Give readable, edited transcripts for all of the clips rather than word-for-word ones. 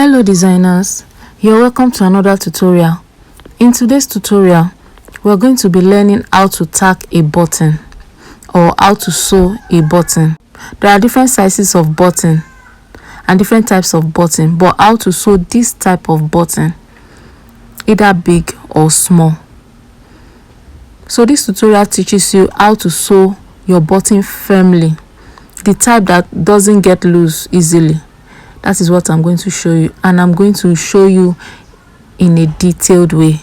Hello designers, you're welcome to another tutorial. In today's tutorial, we're going to be learning how to tack a button or how to sew a button. There are different sizes of button and different types of button, but how to sew this type of button, either big or small. So this tutorial teaches you how to sew your button firmly, the type that doesn't get loose easily. That is what I'm going to show you, and I'm going to show you in a detailed way.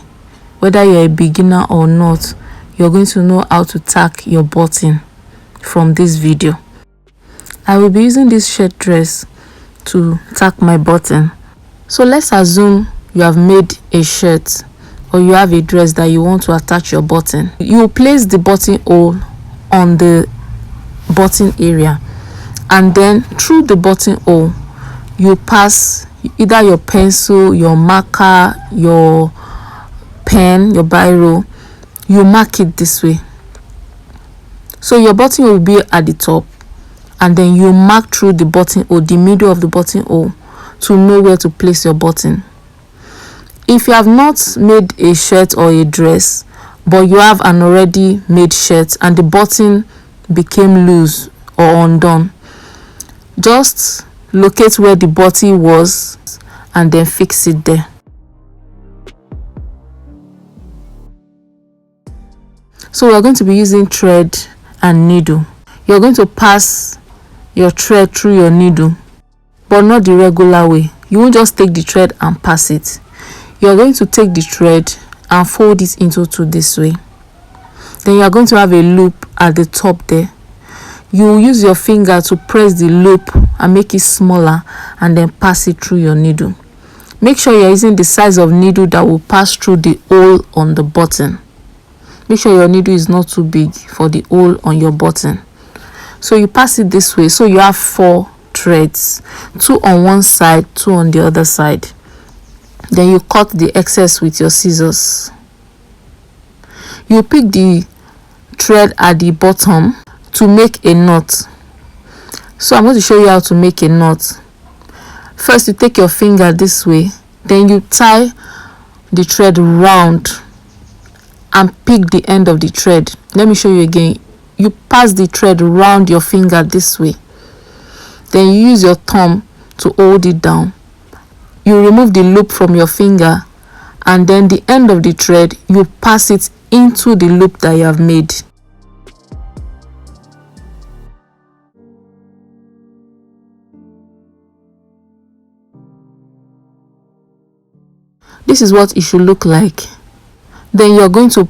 Whether you're a beginner or not, you're going to know how to tack your button from this video. I will be using this shirt dress to tack my button. So let's assume you have made a shirt or you have a dress that you want to attach your button. You will place the button hole on the button area, and then through the button hole you pass either your pencil, your marker, your pen, your biro. You mark it this way. So your button will be at the top, and then you mark through the button hole, the middle of the button hole, to know where to place your button. If you have not made a shirt or a dress, but you have an already made shirt and the button became loose or undone, just locate where the button was and then fix it there. So we're going to be using thread and needle. You're going to pass your thread through your needle, but not the regular way. You won't just take the thread and pass it. You're going to take the thread and fold it into two this way. Then you are going to have a loop at the top there. You will use your finger to press the loop and make it smaller, and then pass it through your needle. Make sure you're using the size of needle that will pass through the hole on the button. Make sure your needle is not too big for the hole on your button. So you pass it this way. So you have 4 threads, 2 on one side, 2 on the other side. Then you cut the excess with your scissors. You pick the thread at the bottom to make a knot. So I'm going to show you how to make a knot. First, you take your finger this way, then you tie the thread round and pick the end of the thread. Let me show you again. You pass the thread round your finger this way, then you use your thumb to hold it down. You remove the loop from your finger, and then the end of the thread, you pass it into the loop that you have made. This is what it should look like. Then you're going to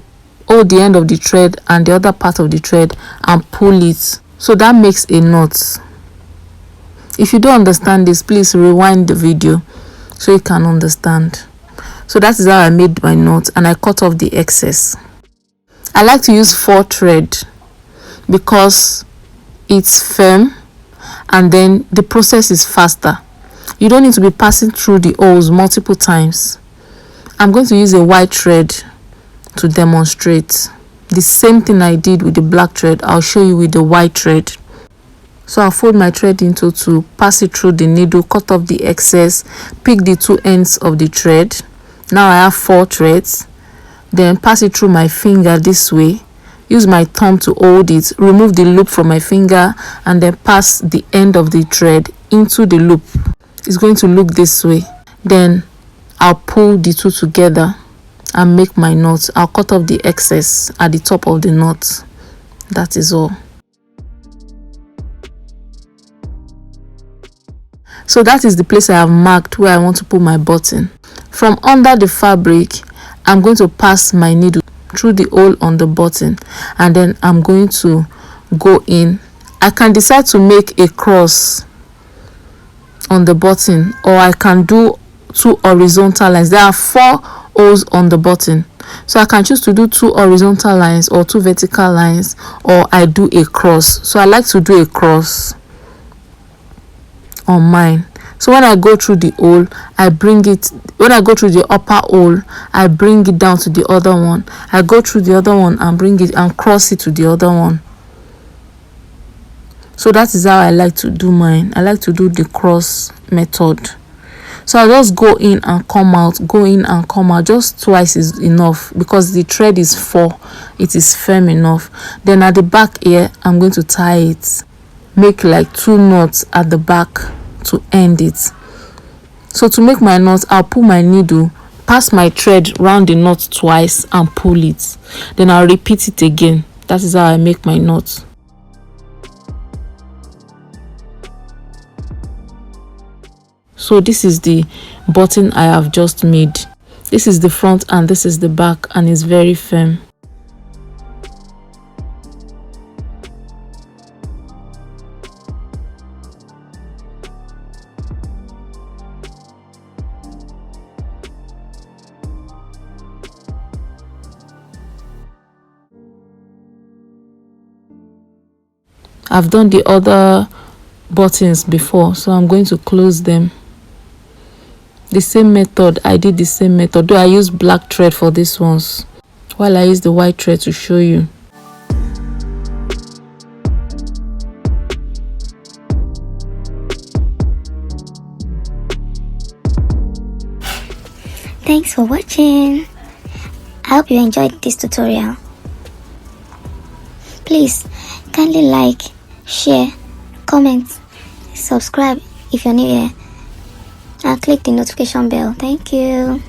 hold the end of the thread and the other part of the thread and pull it. So that makes a knot. If you don't understand this, please rewind the video so you can understand. So that is how I made my knot, and I cut off the excess. I like to use 4 thread because it's firm, and then the process is faster. You don't need to be passing through the holes multiple times. I'm going to use a white thread to demonstrate. The same thing I did with the black thread, I'll show you with the white thread. So I'll fold my thread into 2, pass it through the needle, cut off the excess, pick the 2 ends of the thread. Now I have 4 threads. Then pass it through my finger this way. Use my thumb to hold it, remove the loop from my finger, and then pass the end of the thread into the loop. It's going to look this way. Then I'll pull the 2 together and make my knot. I'll cut off the excess at the top of the knot. That is all. So that is the place I have marked where I want to put my button. From under the fabric, I'm going to pass my needle through the hole on the button, and then I'm going to go in. I can decide to make a cross on the button, or I can do 2 horizontal lines. There are 4 holes on the button, so I can choose to do 2 horizontal lines or 2 vertical lines, or I do a cross. So I like to do a cross on mine. So when I go through the hole, I bring it, when I go through the upper hole, I bring it down to the other one. I go through the other one and bring it and cross it to the other one. So that is how I like to do mine. I like to do the cross method. So I just go in and come out, go in and come out. Just twice is enough because the thread is 4. It is firm enough. Then at the back here, I'm going to tie it. Make like 2 knots at the back to end it. So to make my knot, I'll pull my needle, pass my thread round the knot twice and pull it. Then I'll repeat it again. That is how I make my knot. So this is the button I have just made. This is the front and this is the back, and it's very firm. I've done the other buttons before, so I'm going to close them. The same method, I did the same method, though I used black thread for these ones, while I use the white thread to show you. Thanks for watching. I hope you enjoyed this tutorial. Please kindly like, share, comment, subscribe if you're new here, and click the notification bell. Thank you.